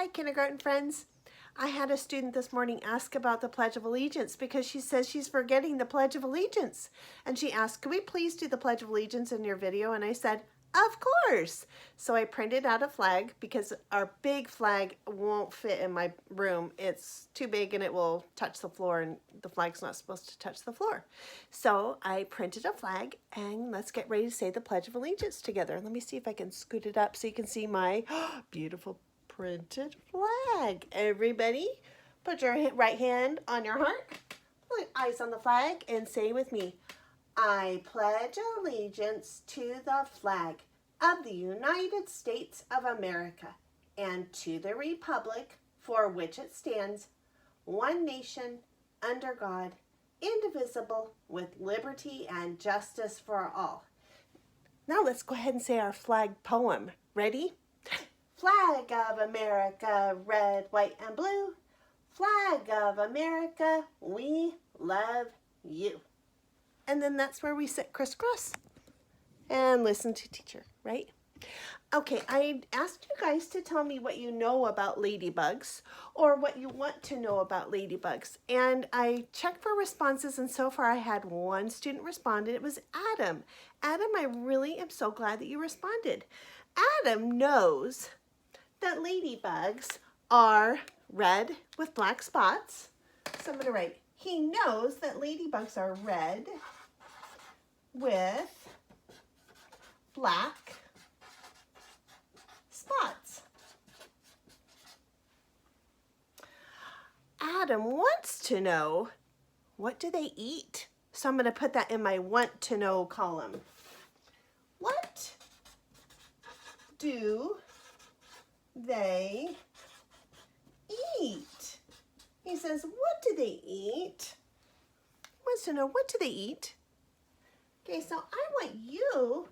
Hi, kindergarten friends. I had a student this morning ask about the Pledge of Allegiance because she says she's forgetting the Pledge of Allegiance. And she asked, could we please do the Pledge of Allegiance in your video? And I said, of course. So I printed out a flag because our big flag won't fit in my room. It's too big and it will touch the floor, and the flag's not supposed to touch the floor. So I printed a flag, and let's get ready to say the Pledge of Allegiance together. Let me see if I can scoot it up so you can see my beautiful printed flag. Everybody, put your right hand on your heart, put eyes on the flag, and say with me, I pledge allegiance to the flag of the United States of America and to the republic for which it stands, one nation, under God, indivisible, with liberty and justice for all. Now let's go ahead and say our flag poem. Ready? Flag of America, red, white, and blue. Flag of America, we love you. And then that's where we sit crisscross and listen to teacher, right? Okay, I asked you guys to tell me what you know about ladybugs or what you want to know about ladybugs. And I checked for responses, and so far I had one student respond, and it was Adam. Adam, I really am so glad that you responded. Adam knows that ladybugs are red with black spots. So I'm going to write, he knows that ladybugs are red with black spots. Adam wants to know, what do they eat? So I'm going to put that in my want to know column. What do they eat? He says, what do they eat? He wants to know, what do they eat? Okay, so I want you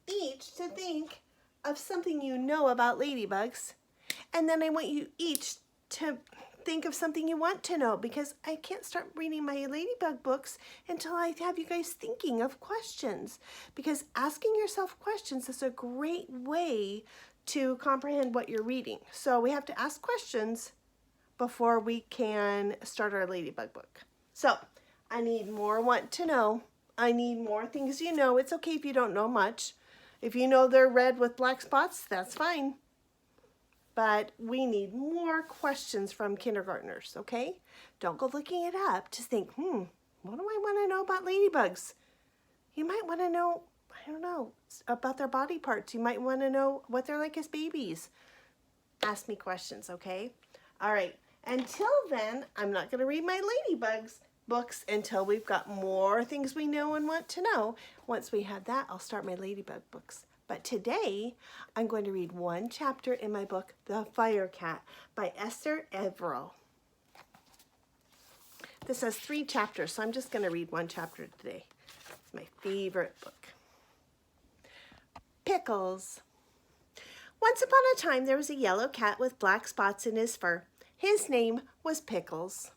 each to think of something you know about ladybugs, and then I want you each to think of something you want to know, because I can't start reading my ladybug books until I have you guys thinking of questions, because asking yourself questions is a great way to comprehend what you're reading. So we have to ask questions before we can start our ladybug book. So I need more want to know. I need more things you know. It's okay if you don't know much. If you know they're red with black spots, that's fine. But we need more questions from kindergartners, okay? Don't go looking it up. Just think, what do I want to know about ladybugs? You might want to know, I don't know, about their body parts. You might want to know what they're like as babies. Ask me questions, okay? All right. Until then, I'm not going to read my ladybugs books until we've got more things we know and want to know. Once we have that, I'll start my ladybug books. But today, I'm going to read one chapter in my book, The Fire Cat by Esther Everill. This has 3 chapters, so I'm just going to read one chapter today. It's my favorite book. Pickles. Once upon a time, there was a yellow cat with black spots in his fur. His name was Pickles.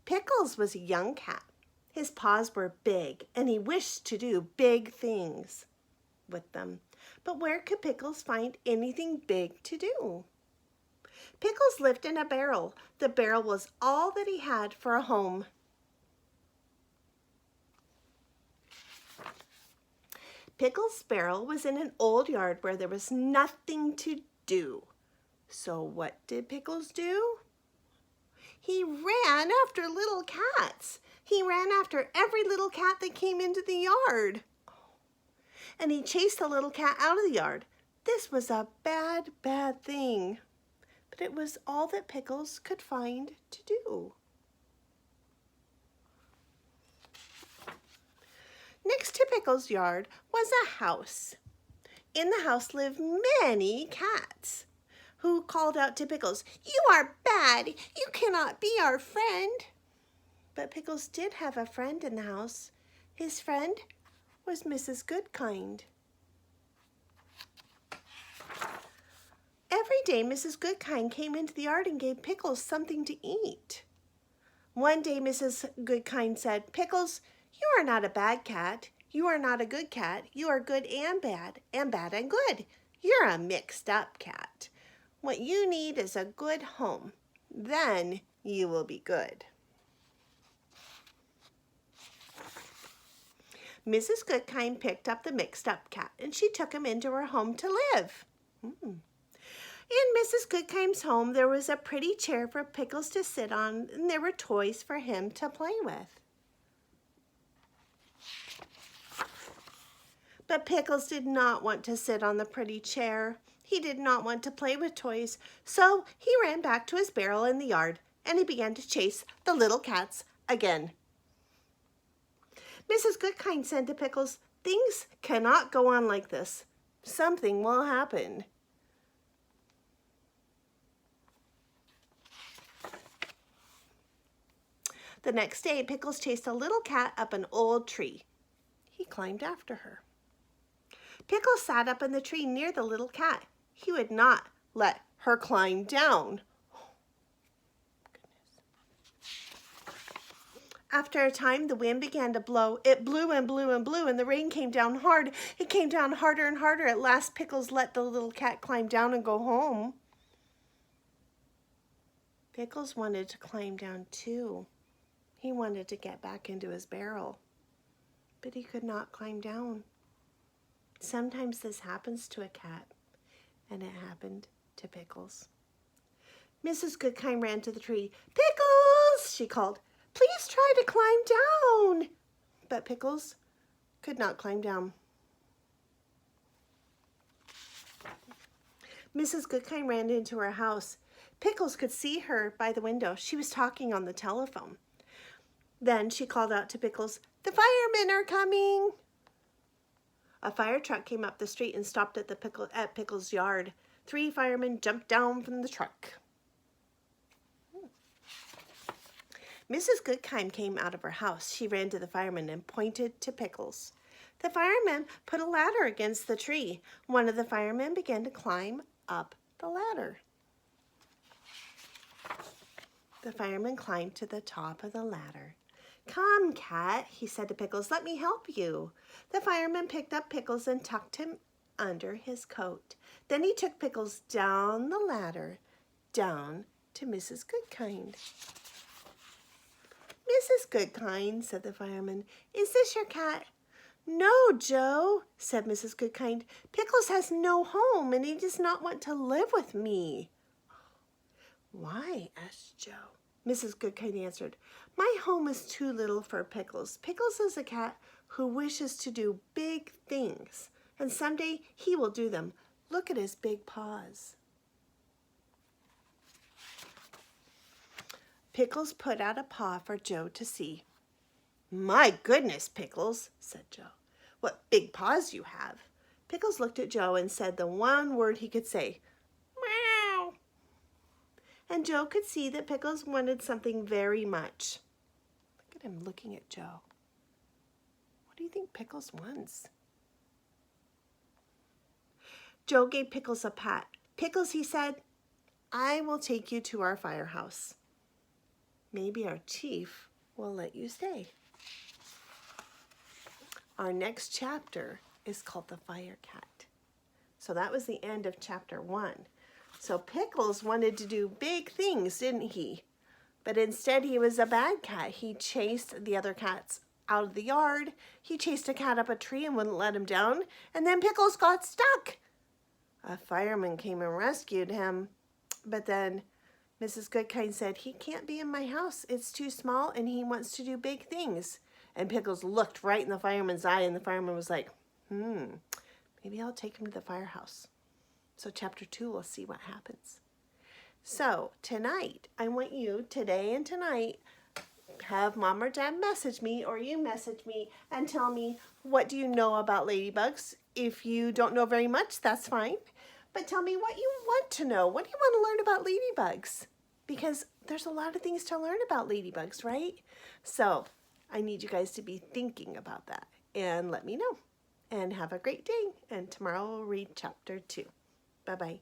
Pickles was a young cat. His paws were big, and he wished to do big things with them. But where could Pickles find anything big to do? Pickles lived in a barrel. The barrel was all that he had for a home. Pickles' barrel was in an old yard where there was nothing to do. So what did Pickles do? He ran after little cats. He ran after every little cat that came into the yard. And he chased the little cat out of the yard. This was a bad, bad thing. But it was all that Pickles could find to do. Next to Pickles' yard was a house. In the house lived many cats, who called out to Pickles, "You are bad! You cannot be our friend!" But Pickles did have a friend in the house. His friend was Mrs. Goodkind. Every day, Mrs. Goodkind came into the yard and gave Pickles something to eat. One day, Mrs. Goodkind said, "Pickles, you are not a bad cat. You are not a good cat. You are good and bad and good. You're a mixed up cat. What you need is a good home. Then you will be good. Mrs. Goodkind picked up the mixed up cat and she took him into her home to live. In Mrs. Goodkind's home, there was a pretty chair for Pickles to sit on, and there were toys for him to play with. But Pickles did not want to sit on the pretty chair. He did not want to play with toys, so he ran back to his barrel in the yard, and he began to chase the little cats again. Mrs. Goodkind said to Pickles, "Things cannot go on like this. Something will happen." The next day, Pickles chased a little cat up an old tree. He climbed after her. Pickles sat up in the tree near the little cat. He would not let her climb down. After a time, the wind began to blow. It blew and blew and blew, and the rain came down hard. It came down harder and harder. At last, Pickles let the little cat climb down and go home. Pickles wanted to climb down too. He wanted to get back into his barrel, but he could not climb down. Sometimes this happens to a cat, and it happened to Pickles. Mrs. Goodkind ran to the tree. "Pickles!" she called. "Please try to climb down." But Pickles could not climb down. Mrs. Goodkind ran into her house. Pickles could see her by the window. She was talking on the telephone. Then she called out to Pickles, "The firemen are coming." A fire truck came up the street and stopped at Pickles' yard. 3 firemen jumped down from the truck. Mrs. Goodkind came out of her house. She ran to the firemen and pointed to Pickles. The firemen put a ladder against the tree. One of the firemen began to climb up the ladder. The fireman climbed to the top of the ladder. "Come, cat," he said to Pickles, "let me help you." The fireman picked up Pickles and tucked him under his coat. Then he took Pickles down the ladder, down to Mrs. Goodkind. "Mrs. Goodkind," said the fireman, "is this your cat?" "No, Joe," said Mrs. Goodkind. "Pickles has no home and he does not want to live with me." "Why?" asked Joe. Mrs. Goodkind answered, "My home is too little for Pickles. Pickles is a cat who wishes to do big things, and someday he will do them. Look at his big paws." Pickles put out a paw for Joe to see. "My goodness, Pickles," said Joe, "what big paws you have." Pickles looked at Joe and said the one word he could say, "Meow." And Joe could see that Pickles wanted something very much. Look at him looking at Joe. What do you think Pickles wants? Joe gave Pickles a pat. "Pickles," he said, "I will take you to our firehouse. Maybe our chief will let you stay." Our next chapter is called The Fire Cat. So that was the end of chapter 1. So Pickles wanted to do big things, didn't he? But instead he was a bad cat. He chased the other cats out of the yard. He chased a cat up a tree and wouldn't let him down. And then Pickles got stuck. A fireman came and rescued him. But then Mrs. Goodkind said, "He can't be in my house. It's too small and he wants to do big things." And Pickles looked right in the fireman's eye and the fireman was like, maybe I'll take him to the firehouse. So chapter 2, we'll see what happens. So tonight, I want you, today and tonight, have Mom or Dad message me or you message me and tell me, what do you know about ladybugs? If you don't know very much, that's fine. But tell me what you want to know. What do you want to learn about ladybugs? Because there's a lot of things to learn about ladybugs, right? So I need you guys to be thinking about that and let me know. And have a great day. And tomorrow we'll read chapter 2. Bye-bye.